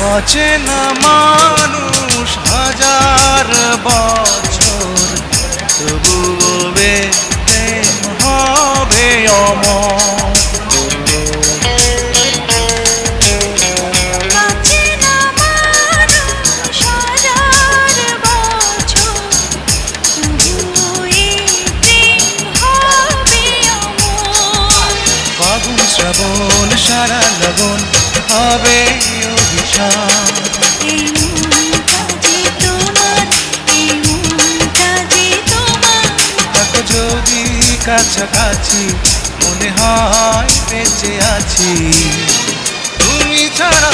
অচেনা মানুষ হাজার বছর, তবুও প্রেম হবে অমর। ফাগুন শ্রাবণ সারা লগন হবে অভিশাপ। থাকো যদি কাছাকাছি, মনে হয় বেঁচে আছি। তুমি ছাড়া